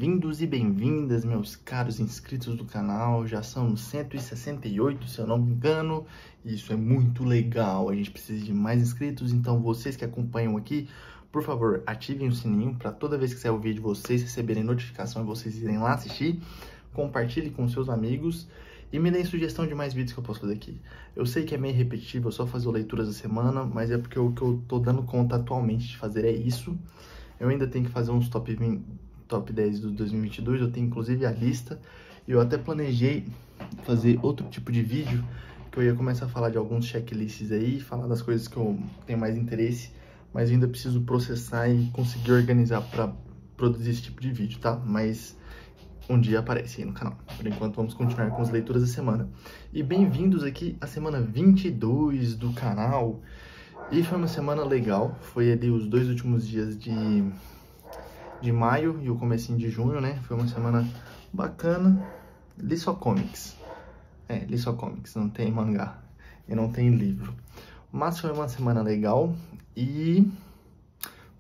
bem-vindos e bem-vindas, meus caros inscritos do canal. Já são 168, se eu não me engano. Isso é muito legal, a gente precisa de mais inscritos. Então, vocês que acompanham aqui, por favor, ativem o sininho para toda vez que sair o vídeo, vocês receberem notificação e vocês irem lá assistir. Compartilhe com seus amigos e me deem sugestão de mais vídeos que eu posso fazer aqui. Eu sei que é meio repetitivo, eu só fazer leituras da semana, mas é porque o que eu tô dando conta atualmente de fazer é isso. Eu ainda tenho que fazer uns top 10 do 2022, eu tenho inclusive a lista. E eu até planejei fazer outro tipo de vídeo, que eu ia começar a falar de alguns checklists aí, falar das coisas que eu tenho mais interesse, mas eu ainda preciso processar e conseguir organizar para produzir esse tipo de vídeo, tá? Mas um dia aparece aí no canal. Por enquanto, vamos continuar com as leituras da semana. E bem-vindos aqui à semana 22 do canal. E foi uma semana legal, foi ali os dois últimos dias de maio e o comecinho de junho, né? Foi uma semana bacana. Li só comics. Li só comics, não tem mangá e não tem livro. Mas foi uma semana legal e,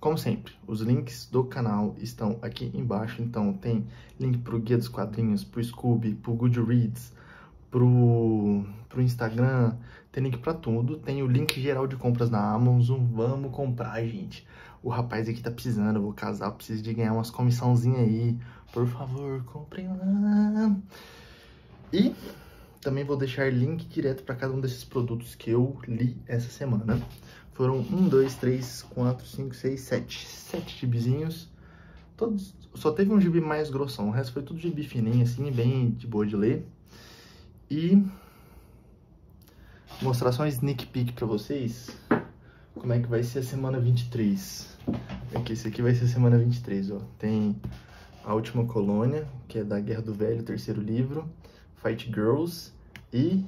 como sempre, os links do canal estão aqui embaixo. Então tem link pro Guia dos Quadrinhos, pro Scooby, pro Goodreads, pro Instagram, tem link pra tudo, tem o link geral de compras na Amazon. Vamos comprar, gente. O rapaz aqui tá precisando, eu vou casar, preciso de ganhar umas comissãozinhas aí. Por favor, comprem lá. E também vou deixar link direto pra cada um desses produtos que eu li essa semana. Foram 1, 2, 3, 4, 5, 6, 7. 7 gibizinhos. Todos, só teve um gibi mais grossão, o resto foi tudo gibi fininho, assim, bem de boa de ler. E mostrar só um sneak peek pra vocês como é que vai ser a semana 23. Aqui, esse aqui vai ser a semana 23, ó. Tem A Última Colônia, que é da Guerra do Velho, terceiro livro, Fight Girls e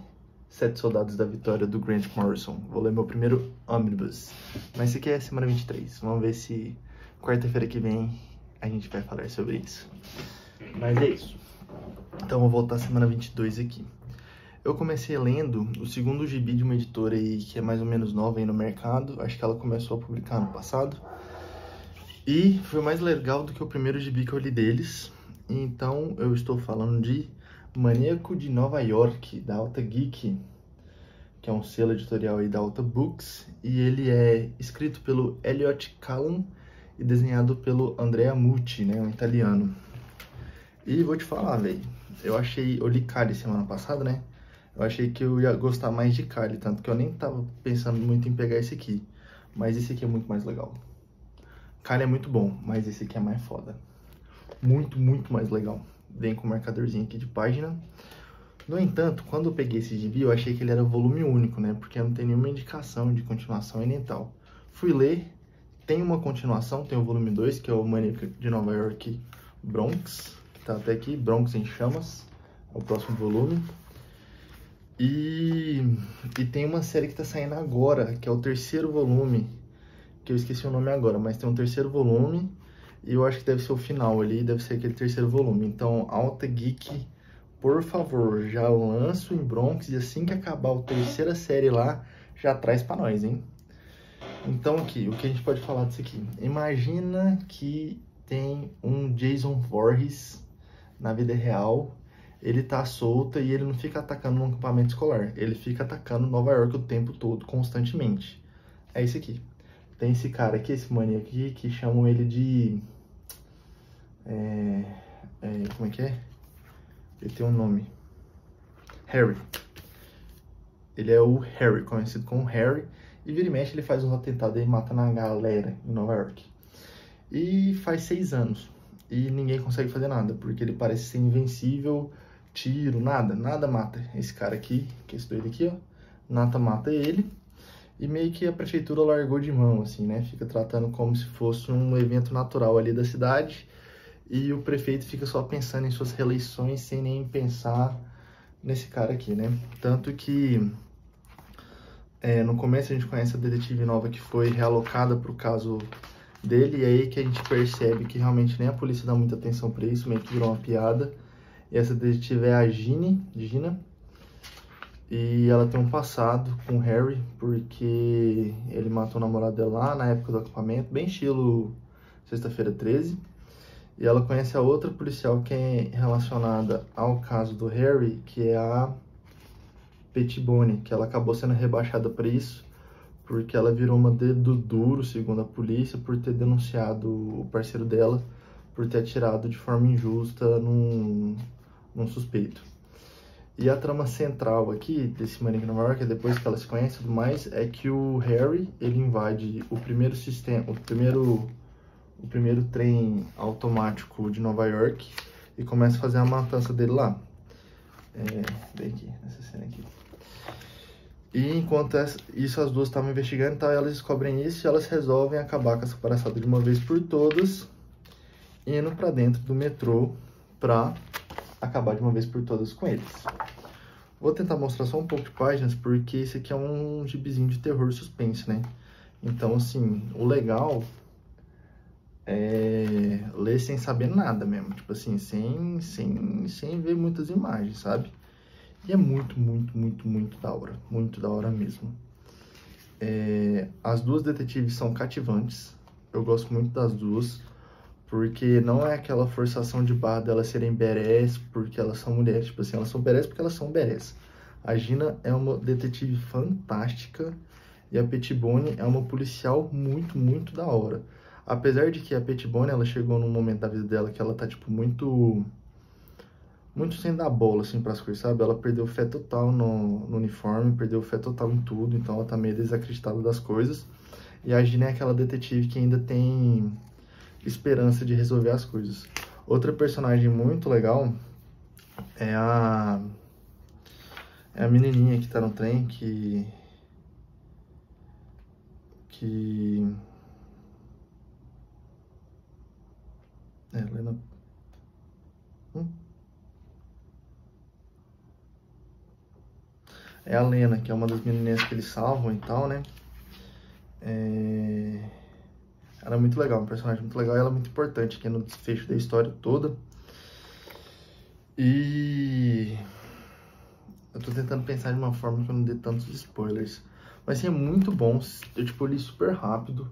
Sete Soldados da Vitória, do Grant Morrison. Vou ler meu primeiro ônibus. Mas esse aqui é a semana 23. Vamos ver se quarta-feira que vem a gente vai falar sobre isso. Mas é isso. Então vou voltar à semana 22 aqui. Eu comecei lendo o segundo gibi de uma editora aí que é mais ou menos nova aí no mercado. Acho que ela começou a publicar ano passado. E foi mais legal do que o primeiro gibi que eu li deles. Então eu estou falando de Maníaco de Nova York, da Alta Geek, que é um selo editorial aí da Alta Books. E ele é escrito pelo Elliott Kalan e desenhado pelo Andrea Mucci, né, um italiano. E vou te falar, velho, eu li Kali semana passada, né? Eu achei que eu ia gostar mais de Kali, tanto que eu nem tava pensando muito em pegar esse aqui. Mas esse aqui é muito mais legal. Kali é muito bom, mas esse aqui é mais foda. Muito, muito mais legal. Vem com o marcadorzinho aqui de página. No entanto, quando eu peguei esse gibi, eu achei que ele era volume único, né? Porque não tem nenhuma indicação de continuação e nem tal. Fui ler, tem uma continuação, tem o volume 2, que é o Maníaco de Nova York Bronx, que tá até aqui, Bronx em Chamas, é o próximo volume. E tem uma série que tá saindo agora, que é o terceiro volume, que eu esqueci o nome agora, mas tem um terceiro volume, e eu acho que deve ser o final ali, deve ser aquele terceiro volume. Então, Alta Geek, por favor, já lança em Bronx, e assim que acabar a terceira série lá, já traz pra nós, hein? Então aqui, o que a gente pode falar disso aqui? Imagina que tem um Jason Voorhees na vida real. Ele tá solto e ele não fica atacando um acampamento escolar. Ele fica atacando Nova York o tempo todo, constantemente. É isso aqui. Tem esse cara aqui, esse maníaco aqui, que chamam ele de... como é que é? Ele tem um nome. Harry. Ele é o Harry, conhecido como Harry. E vira e mexe, ele faz uns atentados e mata na galera em Nova York. E faz 6 anos. E ninguém consegue fazer nada, porque ele parece ser invencível. Tiro, nada mata esse cara aqui, que é esse doido aqui, ó. Nada mata ele. E meio que a prefeitura largou de mão, assim, né? Fica tratando como se fosse um evento natural ali da cidade. E o prefeito fica só pensando em suas reeleições, sem nem pensar nesse cara aqui, né? Tanto que no começo a gente conhece a detetive nova que foi realocada pro caso dele. E aí que a gente percebe que realmente nem a polícia dá muita atenção pra isso, meio que virou uma piada. E essa detetive é a Gina, e ela tem um passado com o Harry, porque ele matou o namorado dela lá na época do acampamento, bem estilo Sexta-feira 13. E ela conhece a outra policial que é relacionada ao caso do Harry, que é a Pettibone, que ela acabou sendo rebaixada para isso, porque ela virou uma dedo duro, segundo a polícia, por ter denunciado o parceiro dela, por ter atirado de forma injusta num suspeito. E a trama central aqui desse Manic Nova York, depois que ela se conhece e tudo mais, é que o Harry, ele invade o primeiro sistema, o primeiro trem automático de Nova York e começa a fazer a matança dele lá. Bem aqui, nessa cena aqui. E enquanto isso as duas estavam investigando, então elas descobrem isso e elas resolvem acabar com essa palhaçada de uma vez por todas, indo pra dentro do metrô pra acabar de uma vez por todas com eles. Vou tentar mostrar só um pouco de páginas, porque esse aqui é um gibizinho de terror e suspense, né? Então, assim, o legal é ler sem saber nada mesmo, tipo assim, sem ver muitas imagens, sabe? E é muito, muito, muito, muito da hora mesmo. As duas detetives são cativantes, eu gosto muito das duas, porque não é aquela forçação de barra delas serem berés porque elas são mulheres, tipo assim, elas são berés porque elas são berés. A Gina é uma detetive fantástica e a Pettibone é uma policial muito, muito da hora. Apesar de que a Pettibone, ela chegou num momento da vida dela que ela tá, tipo, muito sem dar bola, assim, pras coisas, sabe? Ela perdeu fé total no uniforme, perdeu fé total em tudo, então ela tá meio desacreditada das coisas. E a Gina é aquela detetive que ainda tem esperança de resolver as coisas. Outra personagem muito legal é a menininha que tá no trem, que Lena... É a Lena, que é uma das menininhas que eles salvam e tal, né? Ela é muito legal, um personagem muito legal e ela é muito importante aqui no desfecho da história toda. E eu tô tentando pensar de uma forma que eu não dê tantos spoilers. Mas sim, é muito bom. Eu li super rápido.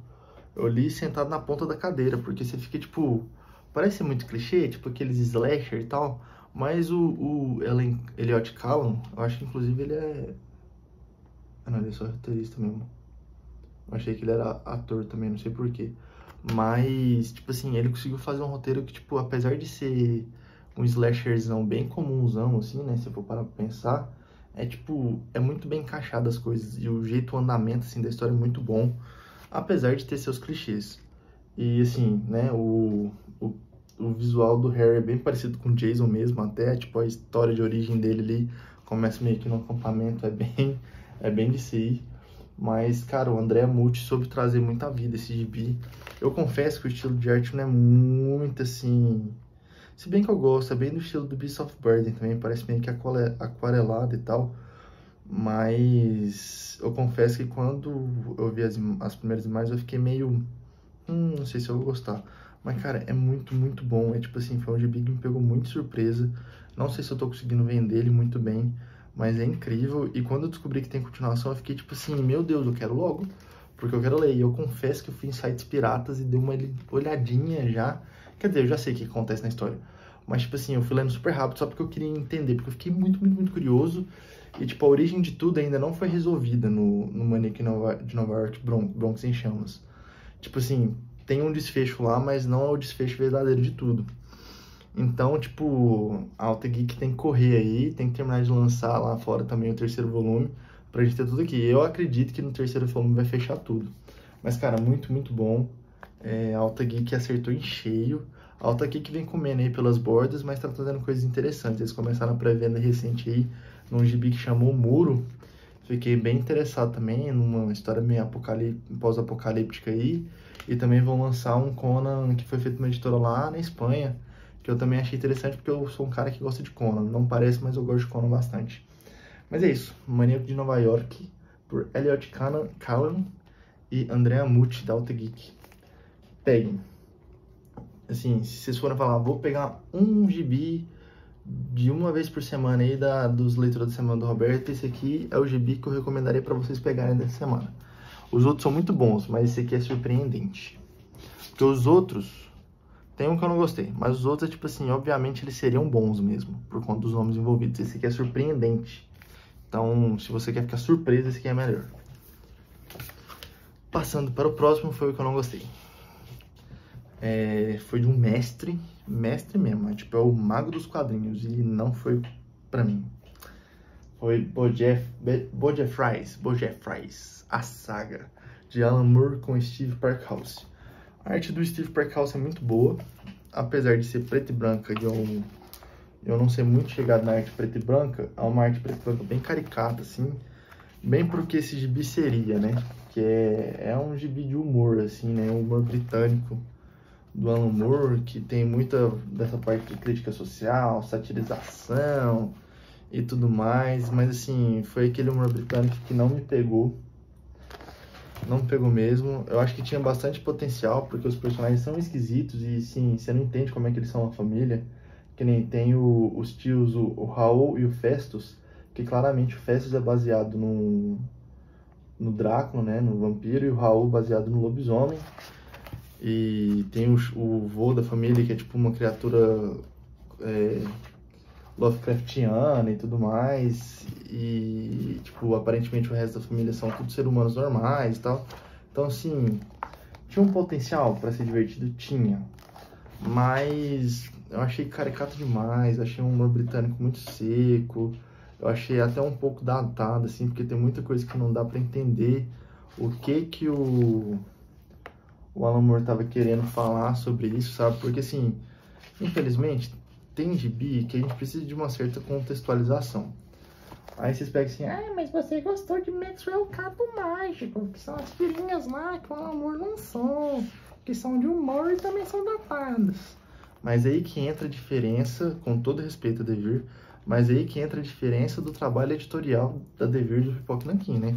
Eu li sentado na ponta da cadeira, porque você fica, tipo... Parece ser muito clichê, tipo aqueles slasher e tal. Mas o Elliot Callum, eu acho que inclusive ele é... Ah, não, ele é só roteirista mesmo. Eu achei que ele era ator também, não sei porquê. Mas, tipo assim, ele conseguiu fazer um roteiro que, tipo, apesar de ser um slasherzão bem comunzão, assim, né? Se eu for parar pra pensar, é muito bem encaixado as coisas. E o jeito, o andamento, assim, da história é muito bom, apesar de ter seus clichês. E, assim, né, o visual do Harry é bem parecido com o Jason mesmo, até, tipo, a história de origem dele ali começa meio que no acampamento, é bem de si. Mas, cara, o Andrea Mucci soube trazer muita vida esse gibi. Eu confesso que o estilo de arte não é muito, assim... Se bem que eu gosto, é bem do estilo do Beasts of Burden também, parece meio que aquarelado e tal. Mas eu confesso que quando eu vi as primeiras imagens, eu fiquei meio... não sei se eu vou gostar. Mas, cara, é muito, muito bom. É tipo assim, foi um gibi que me pegou muito de surpresa. Não sei se eu tô conseguindo vender ele muito bem, mas é incrível. E quando eu descobri que tem continuação, eu fiquei tipo assim, meu Deus, eu quero logo, porque eu quero ler. E eu confesso que eu fui em sites piratas e dei uma olhadinha já. Quer dizer, eu já sei o que acontece na história. Mas, tipo assim, eu fui lendo super rápido só porque eu queria entender, porque eu fiquei muito, muito, muito curioso. E, tipo, a origem de tudo ainda não foi resolvida no Manic de Nova York, Bronx em Chamas. Tipo assim, tem um desfecho lá, mas não é o desfecho verdadeiro de tudo. Então, tipo, a Alta Geek tem que correr aí, tem que terminar de lançar lá fora também o terceiro volume, pra gente ter tudo aqui. Eu acredito que no terceiro volume vai fechar tudo. Mas, cara, muito, muito bom. A Alta Geek acertou em cheio. A Alta Geek vem comendo aí pelas bordas, mas tá trazendo coisas interessantes. Eles começaram a pré-venda recente aí, num gibi que chamou Muro. Fiquei bem interessado também, numa história meio pós-apocalíptica aí. E também vão lançar um Conan que foi feito numa editora lá na Espanha, que eu também achei interessante porque eu sou um cara que gosta de Conan. Não parece, mas eu gosto de Conan bastante. Mas é isso, Maníaco de Nova York, por Elliot Callum e Andrea Mucci, da Alta Geek. Peguem. Assim, se vocês forem falar, vou pegar um gibi de uma vez por semana aí dos leitores da semana do Roberto, esse aqui é o gibi que eu recomendaria para vocês pegarem dessa semana. Os outros são muito bons, mas esse aqui é surpreendente. Porque os outros Tem um que eu não gostei, mas os outros, tipo assim, obviamente eles seriam bons mesmo, por conta dos nomes envolvidos. Esse aqui é surpreendente. Então, se você quer ficar surpreso, esse aqui é melhor. Passando para o próximo, foi o que eu não gostei. Foi de um mestre mesmo, tipo, é o mago dos quadrinhos, e não foi pra mim. Foi BoJack Fries, a saga, de Alan Moore com Steve Parkhouse. A arte do Steve Parkhouse é muito boa, apesar de ser preta e branca, e eu não ser muito chegado na arte preta e branca, é uma arte preta e branca bem caricata, assim, bem pro que esse gibi seria, né? Que é um gibi de humor, assim, né? Um humor britânico do Alan Moore, que tem muita dessa parte de crítica social, satirização e tudo mais, mas assim, foi aquele humor britânico que não me pegou mesmo. Eu acho que tinha bastante potencial, porque os personagens são esquisitos e sim, você não entende como é que eles são uma família, que nem tem os tios, o Raul e o Festus, que claramente o Festus é baseado no Drácula, né, no vampiro, e o Raul baseado no lobisomem. E tem o vô da família, que é tipo uma criatura Lovecraftiana e tudo mais. E, tipo, aparentemente o resto da família são todos seres humanos normais e tal. Então, assim, tinha um potencial para ser divertido? Tinha. Mas eu achei caricato demais, achei um humor britânico muito seco. Eu achei até um pouco datado, assim, porque tem muita coisa que não dá para entender o que o Alan Moore tava querendo falar sobre isso, sabe? Porque, assim, infelizmente, tem gibi que a gente precisa de uma certa contextualização. Aí vocês pegam assim, mas você gostou de Maxwell Cato Mágico, que são as tirinhas lá que o Alan Moore lançou, que são de humor e também são datadas. Mas aí que entra a diferença, com todo respeito a Devir, mas aí que entra a diferença do trabalho editorial da Devir e do Pipoque Nanquim, né?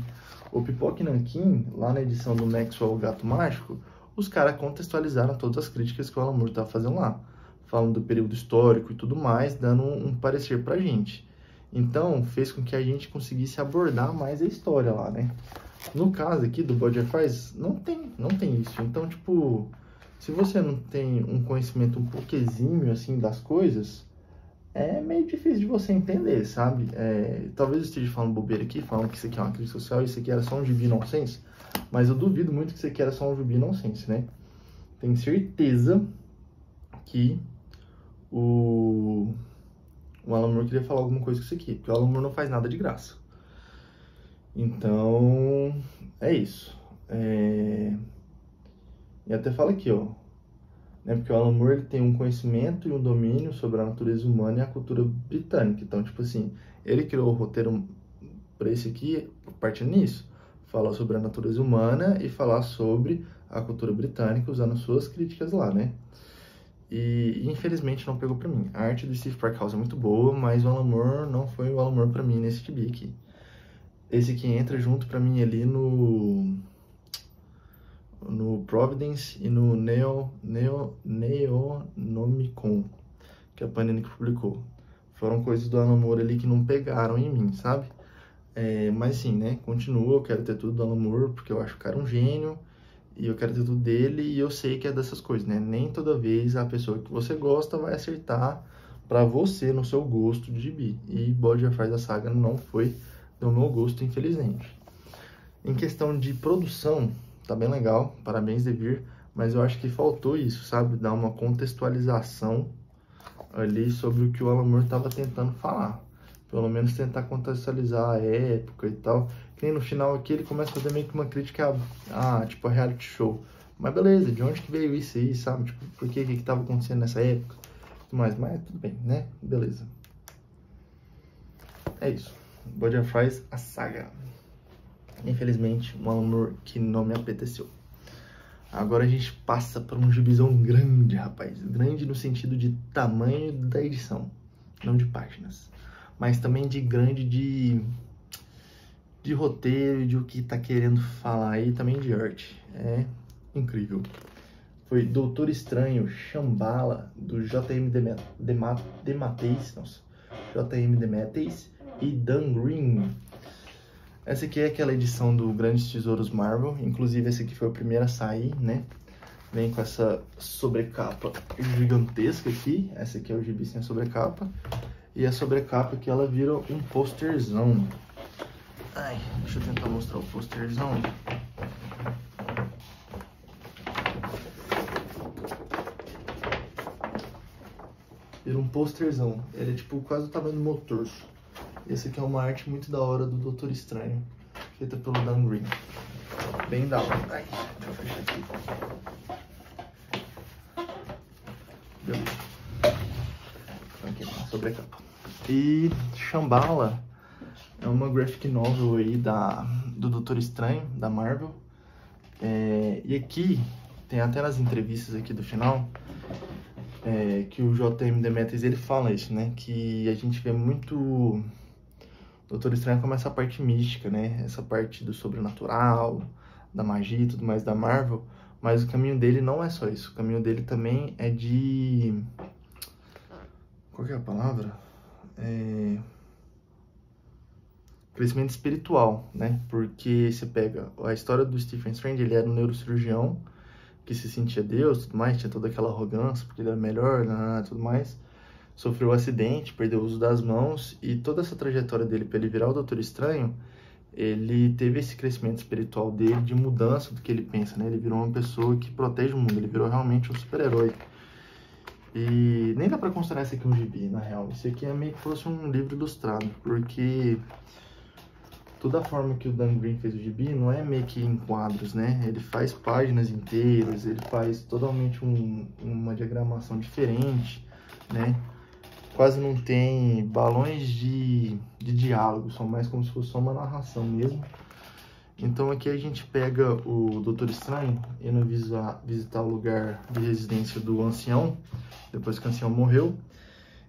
O Pipoque Nanquim, lá na edição do Maxwell Gato Mágico, os caras contextualizaram todas as críticas que o Alan Moore estava fazendo lá, falando do período histórico e tudo mais, dando um parecer pra gente. Então, fez com que a gente conseguisse abordar mais a história lá, né? No caso aqui do BoJack Fries, não tem isso. Então, tipo, se você não tem um conhecimento um pouco exímio, assim, das coisas, é meio difícil de você entender, sabe? Talvez eu esteja falando bobeira aqui, falando que isso aqui é uma crítica social e isso aqui era só um gibi nonsense, mas eu duvido muito que isso aqui era só um gibi nonsense, né? Tenho certeza que o Alan Moore queria falar alguma coisa com isso aqui, porque o Alan Moore não faz nada de graça. Então, é isso. E até fala aqui, ó, né, porque o Alan Moore ele tem um conhecimento e um domínio sobre a natureza humana e a cultura britânica. Então, tipo assim, ele criou o roteiro para esse aqui, partindo nisso, falar sobre a natureza humana e falar sobre a cultura britânica, usando suas críticas lá, né? E infelizmente não pegou pra mim. A arte do Steve Parkhouse é muito boa, mas o Alan Moore não foi o Alan Moore pra mim nesse gibi aqui. Esse aqui entra junto pra mim ali no Providence e no Neonomicon, que é a Panini que publicou. Foram coisas do Alan Moore ali que não pegaram em mim, sabe? Mas sim, né? Continua, eu quero ter tudo do Alan Moore, porque eu acho o cara um gênio. E eu quero ter tudo dele, e eu sei que é dessas coisas, né? Nem toda vez a pessoa que você gosta vai acertar pra você no seu gosto de gibi. E BoJack Fries da saga não foi do meu gosto, infelizmente. Em questão de produção, tá bem legal, parabéns, Devir, mas eu acho que faltou isso, sabe? Dar uma contextualização ali sobre o que o Alan Moore tava tentando falar. Pelo menos tentar contextualizar a época e tal. Que nem no final aqui ele começa a fazer meio que uma crítica tipo, a reality show. Mas beleza, de onde que veio isso aí, sabe? Tipo, por que tava acontecendo nessa época? Mas tudo bem, né? Beleza. É isso. BoJack Fries, a saga. Infelizmente, um Alan Moore que não me apeteceu. Agora a gente passa para um gibizão grande, rapaz. Grande no sentido de tamanho da edição, não de páginas. Mas também de grande de roteiro, de o que tá querendo falar aí, também de arte. É incrível. Foi Doutor Estranho, Shambhala, do J.M. DeMatteis, J.M. DeMatteis e Dan Green. Essa aqui é aquela edição do Grandes Tesouros Marvel, inclusive essa aqui foi a primeira a sair, né? Vem com essa sobrecapa gigantesca aqui. Essa aqui é o gibi sem a sobrecapa. E a sobrecapa aqui, ela vira um posterzão. Ai, deixa eu tentar mostrar o posterzão. Vira um posterzão. Ele é tipo quase o tamanho do meu torso. Esse aqui é uma arte muito da hora do Doutor Estranho, feita pelo Dan Green. Bem da hora. Ai, deixa eu fechar aqui. Beleza. Aqui, a sobrecapa. E Shambhala é uma graphic novel aí do Doutor Estranho, da Marvel. E aqui, tem até nas entrevistas aqui do final, que o J.M. Demetrius ele fala isso, né? Que a gente vê muito Doutor Estranho como essa parte mística, né? Essa parte do sobrenatural, da magia e tudo mais da Marvel. Mas o caminho dele não é só isso. O caminho dele também é de... Qual que é a palavra? Crescimento espiritual, né? Porque você pega a história do Stephen Strange, ele era um neurocirurgião que se sentia Deus, tudo mais, tinha toda aquela arrogância, porque ele era melhor, tudo mais. Sofreu um acidente, perdeu o uso das mãos, e toda essa trajetória dele para ele virar o Doutor Estranho, ele teve esse crescimento espiritual dele, de mudança do que ele pensa, né? Ele virou uma pessoa que protege o mundo, ele virou realmente um super-herói. E nem dá pra considerar isso aqui um gibi, na real. Isso aqui é meio que fosse um livro ilustrado, porque toda a forma que o Dan Green fez o gibi não é meio que em quadros, né? Ele faz páginas inteiras, ele faz totalmente uma diagramação diferente, né? Quase não tem balões de diálogo, são mais como se fosse só uma narração mesmo. Então aqui a gente pega o Doutor Estranho indo visitar o lugar de residência do ancião, depois que o ancião morreu,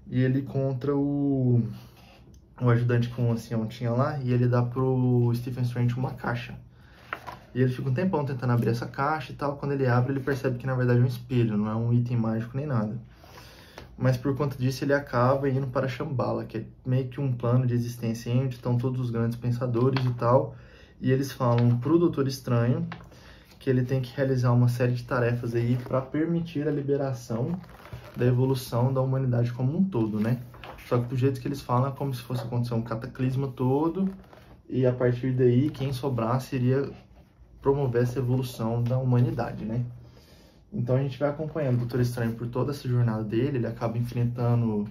e ele encontra o ajudante que o ancião tinha lá, e ele dá pro Stephen Strange uma caixa. E ele fica um tempão tentando abrir essa caixa e tal, quando ele abre ele percebe que na verdade é um espelho, não é um item mágico nem nada. Mas por conta disso ele acaba indo para Shambhala, que é meio que um plano de existência onde estão todos os grandes pensadores e tal, e eles falam pro Doutor Estranho que ele tem que realizar uma série de tarefas aí para permitir a liberação da evolução da humanidade como um todo, né? Só que do jeito que eles falam é como se fosse acontecer um cataclisma todo, e a partir daí quem sobrasse iria promover essa evolução da humanidade, né? Então a gente vai acompanhando o Doutor Estranho por toda essa jornada dele, ele acaba enfrentando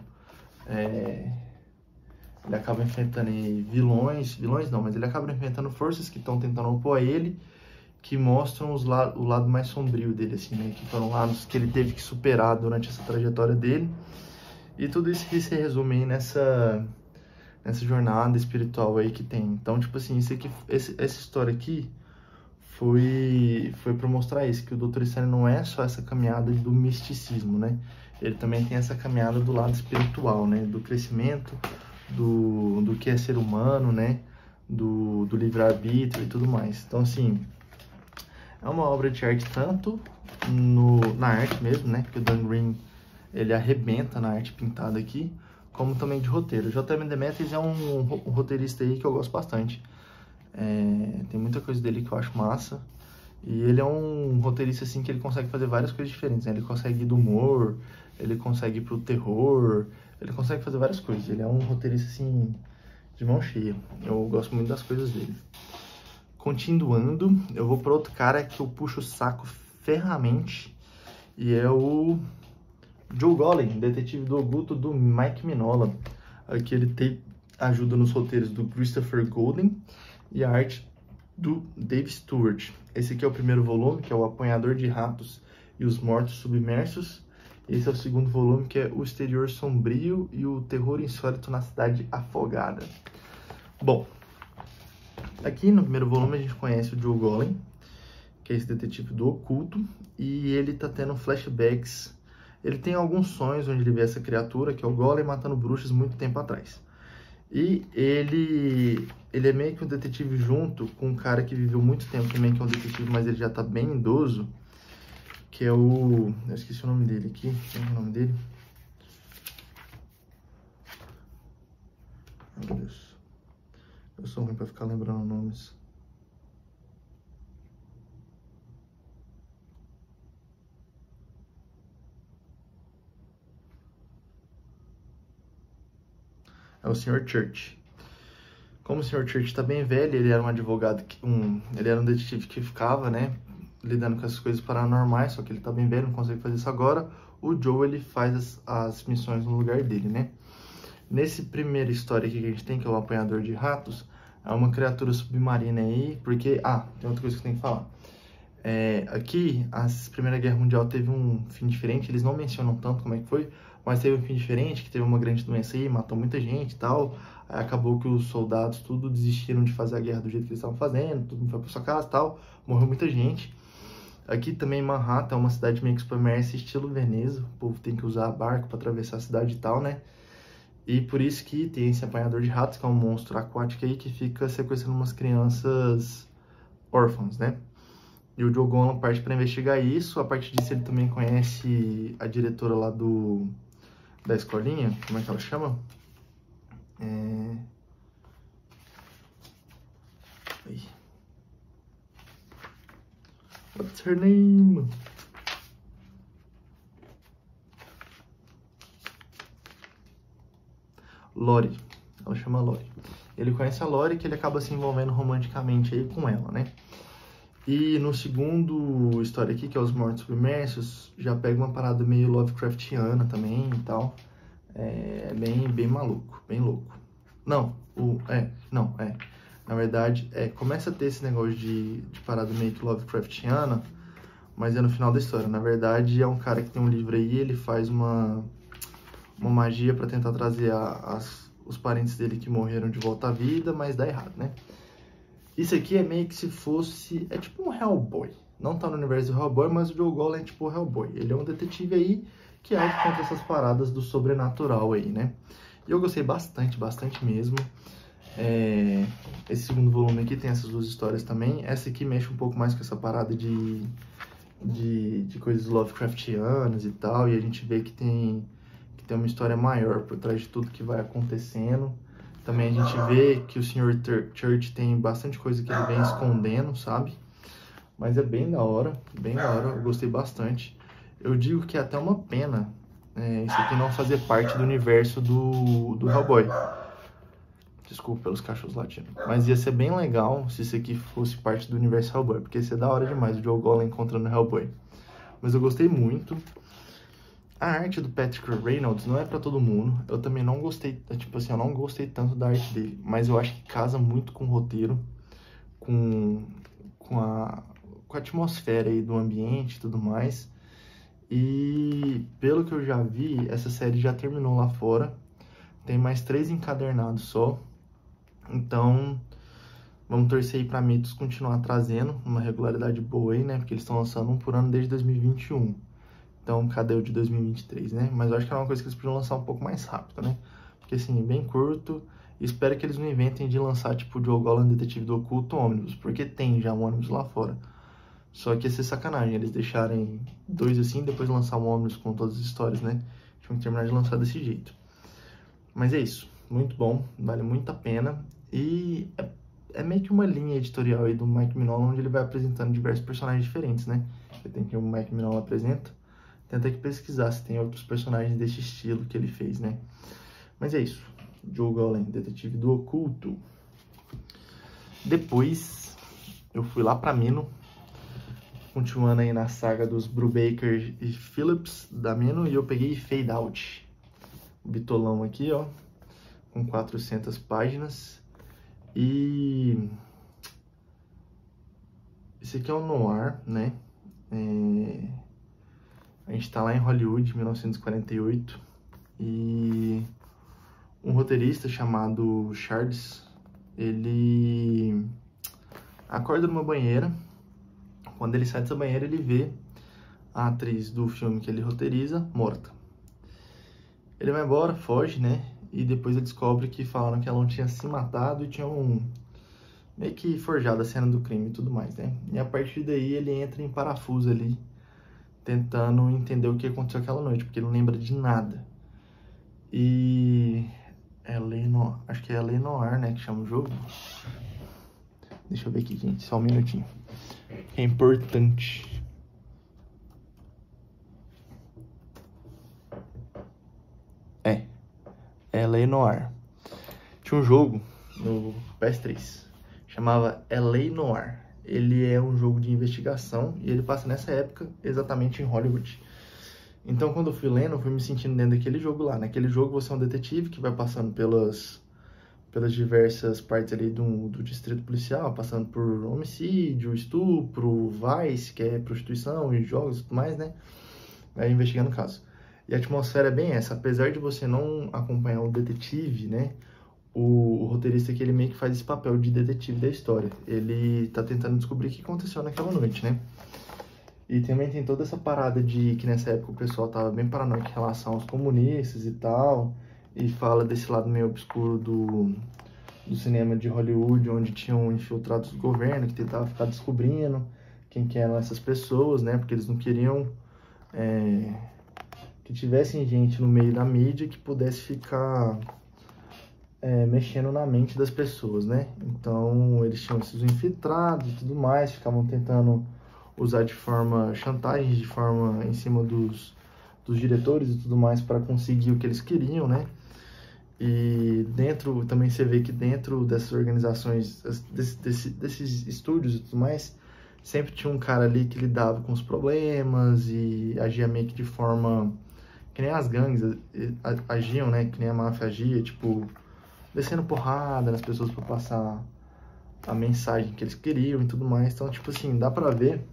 vilões não, mas ele acaba enfrentando forças que estão tentando opor a ele, que mostram o lado mais sombrio dele, assim, né? Que foram lados que ele teve que superar durante essa trajetória dele. E tudo isso que se resume aí nessa jornada espiritual aí que tem. Então, tipo assim, essa história aqui foi para mostrar isso, que o Doutor Estranho não é só essa caminhada do misticismo, né? Ele também tem essa caminhada do lado espiritual, né? Do crescimento, do que é ser humano, né? Do livre-arbítrio e tudo mais. Então, assim, é uma obra de arte tanto na arte mesmo, né? Porque o Dan Green, ele arrebenta na arte pintada aqui, como também de roteiro. O J.M. Demetrius é um roteirista aí que eu gosto bastante. Tem muita coisa dele que eu acho massa. E ele é um roteirista assim que ele consegue fazer várias coisas diferentes, né? Ele consegue ir do humor, ele consegue ir pro terror, ele consegue fazer várias coisas. Ele é um roteirista assim de mão cheia. Eu gosto muito das coisas dele. Continuando, eu vou para outro cara que eu puxo o saco ferramente, e é o Joe Golem, detetive do Oculto do Mike Mignola. Aqui ele tem ajuda nos roteiros do Christopher Golden e a arte do Dave Stewart. Esse aqui é o primeiro volume, que é o Apanhador de Ratos e os Mortos Submersos. Esse é o segundo volume, que é O Exterior Sombrio e o Terror Insólito na Cidade Afogada. Bom, aqui no primeiro volume a gente conhece o Joe Golem, que é esse detetive do oculto, e ele tá tendo flashbacks. Ele tem alguns sonhos onde ele vê essa criatura, que é o Golem, matando bruxas muito tempo atrás. E ele é meio que um detetive junto com um cara que viveu muito tempo também, que é um detetive, mas ele já tá bem idoso, que é o... eu esqueci o nome dele aqui. Qual é o nome dele? Meu Deus. Eu sou ruim pra ficar lembrando nomes. é o Sr. Church. Como o Sr. Church tá bem velho, ele era um advogado, ele era um detetive que ficava, né, lidando com essas coisas paranormais, só que ele tá bem velho, não consegue fazer isso agora. O Joe, ele faz as missões no lugar dele, né? Nesse primeira história aqui que a gente tem, que é o Apanhador de Ratos, é uma criatura submarina aí, porque... Ah, tem outra coisa que eu tenho que falar. Aqui, a Primeira Guerra Mundial teve um fim diferente, eles não mencionam tanto como é que foi, mas teve um fim diferente, que teve uma grande doença aí, matou muita gente e tal. Aí acabou que os soldados tudo desistiram de fazer a guerra do jeito que eles estavam fazendo, todo mundo foi pra sua casa e tal, morreu muita gente. Aqui também Manhattan é uma cidade meio que submersa, estilo Veneza, o povo tem que usar barco para atravessar a cidade e tal, né? E por isso que tem esse apanhador de ratos, que é um monstro aquático aí, que fica sequestrando umas crianças órfãs, né? E o Joe Golan parte para investigar isso. A partir disso ele também conhece a diretora lá da escolinha, como é que ela chama? What's her name? Lori. Ela chama Lori. Ele conhece a Lori, que ele acaba se envolvendo romanticamente aí com ela, né? E no segundo história aqui, que é Os Mortos Submersos, já pega uma parada meio Lovecraftiana também e tal. É bem maluco, bem louco. Na verdade, começa a ter esse negócio de parada meio que Lovecraftiana, mas é no final da história. Na verdade, é um cara que tem um livro aí, ele faz uma magia para tentar trazer os parentes dele que morreram de volta à vida, mas dá errado, né? Isso aqui é meio que se fosse... É tipo um Hellboy. Não tá no universo do Hellboy, mas o Joe Golan é tipo o Hellboy. Ele é um detetive aí que conta essas paradas do sobrenatural aí, né? E eu gostei bastante mesmo. Esse segundo volume aqui tem essas duas histórias também. Essa aqui mexe um pouco mais com essa parada de coisas Lovecraftianas e tal. E a gente vê que tem uma história maior por trás de tudo que vai acontecendo. Também a gente vê que o Sr. Church tem bastante coisa que ele vem escondendo, sabe? Mas é bem da hora, eu gostei bastante. Eu digo que é até uma pena isso aqui não fazer parte do universo do Hellboy. Desculpa pelos cachorros latindo. Mas ia ser bem legal se isso aqui fosse parte do universo Hellboy, porque ia ser da hora demais o Joe Golan encontrando o Hellboy. Mas eu gostei muito. A arte do Patrick Reynolds não é pra todo mundo. Eu também não gostei, tipo assim, eu não gostei tanto da arte dele. Mas eu acho que casa muito com o roteiro, com a atmosfera aí do ambiente e tudo mais. E pelo que eu já vi, essa série já terminou lá fora. Tem mais 3 encadernados só. Então, vamos torcer aí pra Mitos continuar trazendo uma regularidade boa aí, né? Porque eles estão lançando um por ano desde 2021. Então, cadê o de 2023, né? Mas eu acho que é uma coisa que eles podiam lançar um pouco mais rápido, né? Porque, assim, bem curto. E espero que eles não inventem de lançar, tipo, o Joe Golan Detetive do Oculto ônibus. Porque tem já um ônibus lá fora. Só que ia ser sacanagem eles deixarem 2 assim e depois lançar um ônibus com todas as histórias, né? Tinham que terminar de lançar desse jeito. Mas é isso. Muito bom. Vale muito a pena. E é meio que uma linha editorial aí do Mike Mignola, onde ele vai apresentando diversos personagens diferentes, né? Tem que o Mike Mignola apresenta. Tenta que pesquisar se tem outros personagens desse estilo que ele fez, né? Mas é isso. Joe Golan, Detetive do Oculto. Depois, eu fui lá pra Mino, continuando aí na saga dos Brubaker e Phillips da Mino, e eu peguei Fade Out. Bitolão aqui, ó, com 400 páginas. E esse aqui é um noir, né? A gente tá lá em Hollywood, 1948, e um roteirista chamado Charles, ele acorda numa banheira. Quando ele sai dessa banheira, ele vê a atriz do filme que ele roteiriza morta. Ele vai embora, foge, né? E depois ele descobre que falaram que ela não tinha se matado e tinham meio que forjado a cena do crime e tudo mais, né? E a partir daí ele entra em parafuso ali, tentando entender o que aconteceu aquela noite, porque ele não lembra de nada. E acho que é L.A. Noire, né, que chama o jogo. Deixa eu ver aqui, gente, só um minutinho. É importante. É L.A. Noire. tinha um jogo no PS3, chamava L.A. Noire. Ele é um jogo de investigação e ele passa nessa época exatamente em Hollywood. Então, quando eu fui lendo, eu fui me sentindo dentro daquele jogo lá. Naquele jogo você é um detetive que vai passando pelas diversas partes ali do distrito policial, passando por homicídio, estupro, vice, que é prostituição e jogos e tudo mais, né? Vai investigando o caso. E a atmosfera é bem essa, apesar de você não acompanhar o detetive, né? O roteirista aqui, ele meio que faz esse papel de detetive da história. Ele tá tentando descobrir o que aconteceu naquela noite, né? E também tem toda essa parada de que nessa época o pessoal tava bem paranoico em relação aos comunistas e tal. E fala desse lado meio obscuro do cinema de Hollywood, onde tinham infiltrados do governo, que tentavam ficar descobrindo quem que eram essas pessoas, né? Porque eles não queriam que tivessem gente no meio da mídia que pudesse ficar mexendo na mente das pessoas, né? Então, eles tinham esses infiltrados e tudo mais, ficavam tentando usar de forma chantagem, de forma em cima dos diretores e tudo mais para conseguir o que eles queriam, né? E dentro, também você vê que dentro dessas organizações, desses estúdios e tudo mais, sempre tinha um cara ali que lidava com os problemas e agia meio que de forma que nem as gangues agiam, né? Que nem a máfia agia, tipo, descendo porrada nas pessoas para passar a mensagem que eles queriam e tudo mais. Então, tipo assim, dá pra ver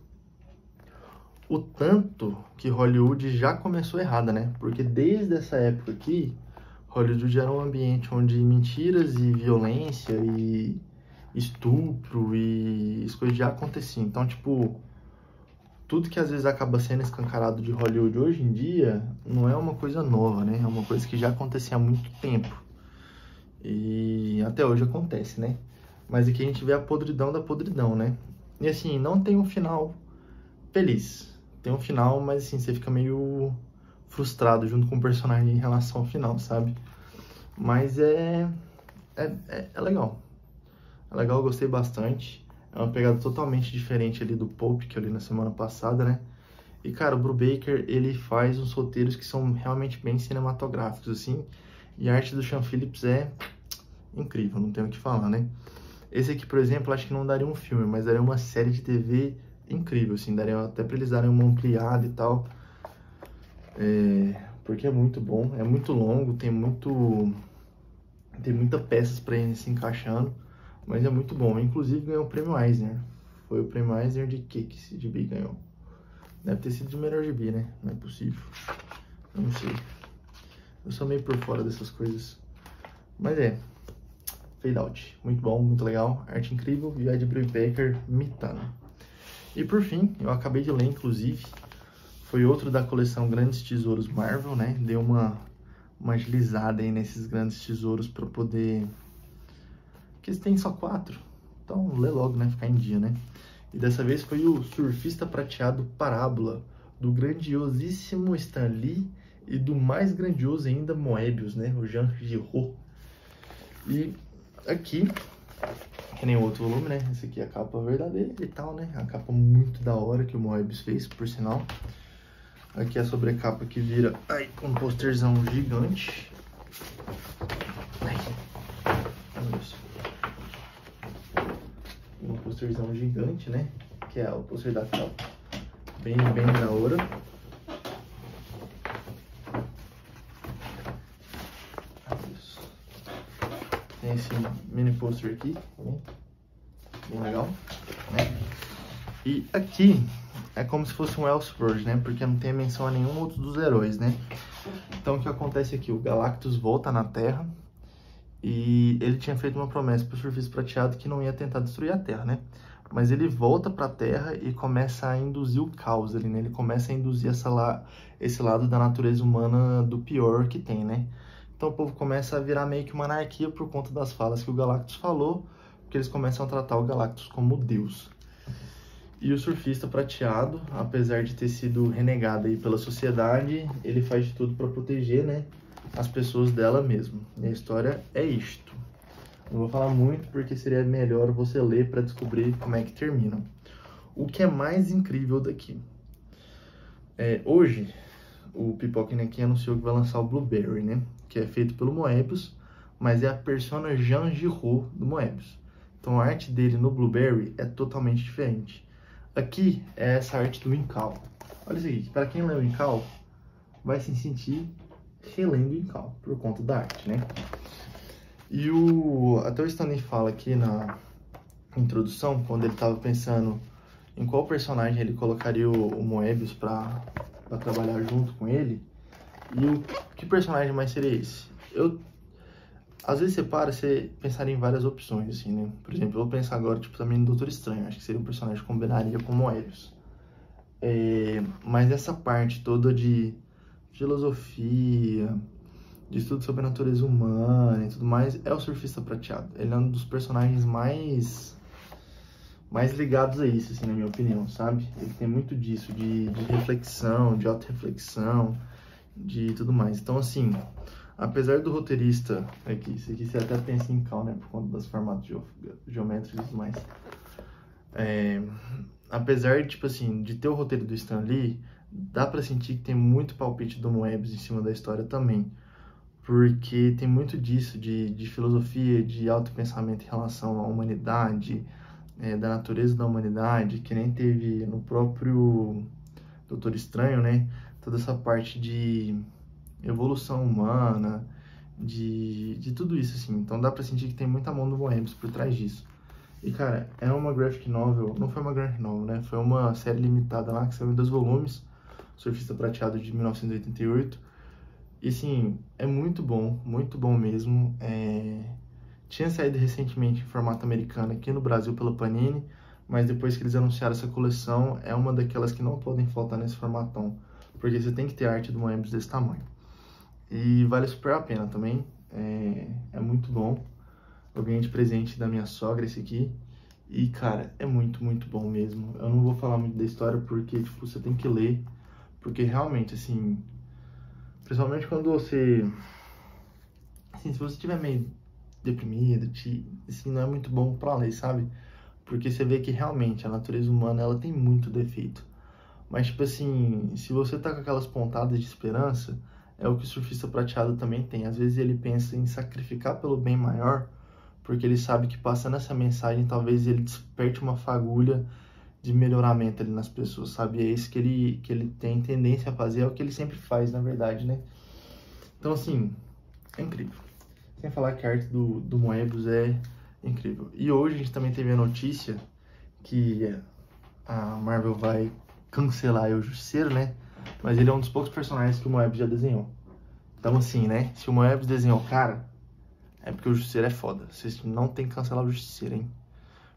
o tanto que Hollywood já começou errada, né? Porque desde essa época aqui, Hollywood era um ambiente onde mentiras e violência e estupro e as coisas já aconteciam. Então, tipo, tudo que às vezes acaba sendo escancarado de Hollywood hoje em dia não é uma coisa nova, né? É uma coisa que já acontecia há muito tempo. E até hoje acontece, né? Mas aqui a gente vê a podridão da podridão, né? E assim, não tem um final feliz. Tem um final, mas assim, você fica meio frustrado junto com o personagem em relação ao final, sabe? Mas é legal. É legal, eu gostei bastante. É uma pegada totalmente diferente ali do Pulp que eu li na semana passada, né? E, cara, o Brubaker, ele faz uns roteiros que são realmente bem cinematográficos, assim. E a arte do Sean Phillips é incrível, não tenho o que falar, né? Esse aqui, por exemplo, acho que não daria um filme, mas daria uma série de TV incrível, assim. Daria até pra eles darem uma ampliada e tal. Porque é muito bom, é muito longo, tem muitas peças pra ir se encaixando. Mas é muito bom. Inclusive ganhou o prêmio Eisner. Foi o prêmio Eisner de que esse gibi ganhou? Deve ter sido de melhor gibi, né? Não é possível. Eu não sei. Eu sou meio por fora dessas coisas. Mas Fade Out. Muito bom, muito legal. Arte incrível. E a de Brubaker mitando. E por fim, eu acabei de ler, inclusive. Foi outro da coleção Grandes Tesouros Marvel, né? Deu uma agilizada aí nesses Grandes Tesouros pra poder... Porque eles têm só 4. Então, lê logo, né? Ficar em dia, né? E dessa vez foi o Surfista Prateado Parábola, do grandiosíssimo Stan Lee e do mais grandioso ainda Moebius, né? O Jean Giraud. E aqui, que nem o outro volume, né? Esse aqui é a capa verdadeira e tal, né? A capa muito da hora que o Moebius fez, por sinal. Aqui a sobrecapa que vira um posterzão gigante. Um posterzão gigante, né? Que é o pôster da capa. Bem da hora. Tem esse mini pôster aqui, bem legal, né? E aqui é como se fosse um Elseworld, né? Porque não tem menção a nenhum outro dos heróis, né? Então o que acontece aqui? O Galactus volta na Terra e ele tinha feito uma promessa pro Surfista Prateado que não ia tentar destruir a Terra, né? Mas ele volta pra Terra e começa a induzir o caos ali, né? Ele começa a induzir esse lado da natureza humana do pior que tem, né? Então o povo começa a virar meio que uma anarquia por conta das falas que o Galactus falou, porque eles começam a tratar o Galactus como Deus. E o Surfista Prateado, apesar de ter sido renegado aí pela sociedade, ele faz de tudo para proteger, né, as pessoas dela mesmo. E a história é isto. Não vou falar muito porque seria melhor você ler para descobrir como é que termina. O que é mais incrível daqui? Hoje, o Pipoca aqui anunciou que vai lançar o Blueberry, né? Que é feito pelo Moebius, mas é a persona Jean Giraud do Moebius. Então a arte dele no Blueberry é totalmente diferente. Aqui é essa arte do Incal. Olha isso aqui, para quem lê o Incal, vai se sentir relendo o Incal, por conta da arte, né? E até o Stanley fala aqui na introdução, quando ele estava pensando em qual personagem ele colocaria o Moebius para trabalhar junto com ele, e que personagem mais seria esse? Às vezes você pensaria em várias opções, assim, né? Por exemplo, eu vou pensar agora, tipo, também no Doutor Estranho. Acho que seria um personagem que combinaria com o Moebius. Mas essa parte toda de filosofia, de estudo sobre a natureza humana e tudo mais, é o Surfista Prateado. Ele é um dos personagens mais ligados a isso, assim, na minha opinião, sabe? Ele tem muito disso, de reflexão, de autorreflexão, de tudo mais. Então, assim, apesar do roteirista, isso aqui você até pensa em Cal, né, por conta dos formatos geométricos e tudo mais. Apesar, tipo assim, de ter o roteiro do Stan Lee, dá pra sentir que tem muito palpite do Moebius em cima da história também. Porque tem muito disso, de filosofia, de autopensamento em relação à humanidade, da natureza da humanidade, que nem teve no próprio Doutor Estranho, né? Toda essa parte de evolução humana, de tudo isso, assim. Então dá pra sentir que tem muita mão do Moebius por trás disso. E, cara, é uma graphic novel, não foi uma graphic novel, né? Foi uma série limitada lá, que saiu em 2 volumes, Surfista Prateado de 1988. E, assim, é muito bom mesmo. Tinha saído recentemente em formato americano aqui no Brasil pela Panini, mas depois que eles anunciaram essa coleção, é uma daquelas que não podem faltar nesse formatão, porque você tem que ter arte do Moebius desse tamanho. E vale super a pena também, é muito bom. Eu ganhei de presente da minha sogra esse aqui, e, cara, é muito bom mesmo. Eu não vou falar muito da história porque, tipo, você tem que ler, porque realmente, assim, principalmente quando você, assim, se você estiver meio deprimido, assim, não é muito bom pra ler, sabe? Porque você vê que realmente a natureza humana, ela tem muito defeito. Mas, tipo assim, se você tá com aquelas pontadas de esperança, é o que o Surfista Prateado também tem. Às vezes ele pensa em sacrificar pelo bem maior, porque ele sabe que passando essa mensagem, talvez ele desperte uma fagulha de melhoramento ali nas pessoas, sabe? É isso que ele tem tendência a fazer, é o que ele sempre faz, na verdade, né? Então, assim, é incrível. Sem falar que a arte do Moebius é incrível. E hoje a gente também teve a notícia que a Marvel vai cancelar o Justiceiro, né? Mas ele é um dos poucos personagens que o Moebius já desenhou. Então, assim, né? Se o Moebius desenhou o cara, é porque o Justiceiro é foda. Vocês não tem que cancelar o Justiceiro, hein?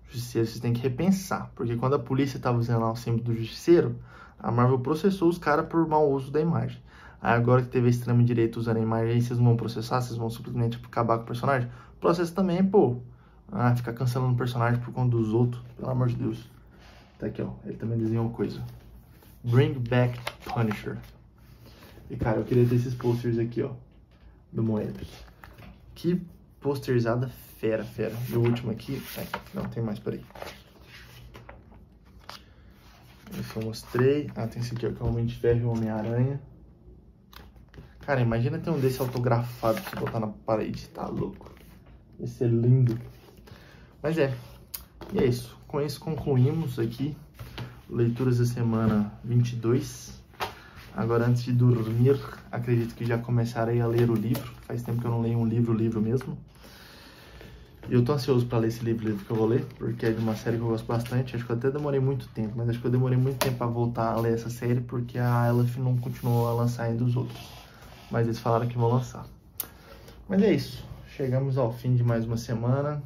O Justiceiro vocês têm que repensar. Porque quando a polícia tava usando lá o símbolo do Justiceiro, a Marvel processou os caras por mau uso da imagem. Aí agora que teve a extrema-direita usando a imagem, aí vocês não vão processar, vocês vão simplesmente acabar com o personagem. Processo também, pô. Ficar cancelando o personagem por conta dos outros, pelo amor de Deus. Tá aqui, ó. Ele também desenhou coisa. Bring Back Punisher. E, cara, eu queria ter esses posters aqui, ó, do Moebius. Que posterzada fera. E o último aqui... não, tem mais, peraí. Esse eu mostrei. Tem esse aqui, ó, que é o Homem de Ferro e o Homem-Aranha. Cara, imagina ter um desse autografado pra você botar na parede, tá louco? Esse é lindo. Mas e é isso. Com isso concluímos aqui leituras da semana 22. Agora, antes de dormir, acredito que já começarei a ler o livro. Faz tempo que eu não leio um livro mesmo. E eu tô ansioso para ler esse livro que eu vou ler, porque é de uma série que eu gosto bastante. Acho que eu até demorei muito tempo, mas acho que eu demorei muito tempo para voltar a ler essa série, porque a Elef não continuou a lançar ainda os outros. Mas eles falaram que vão lançar. Mas é isso. Chegamos ao fim de mais uma semana.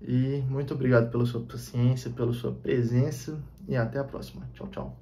E muito obrigado pela sua paciência, pela sua presença. E até a próxima. Tchau, tchau.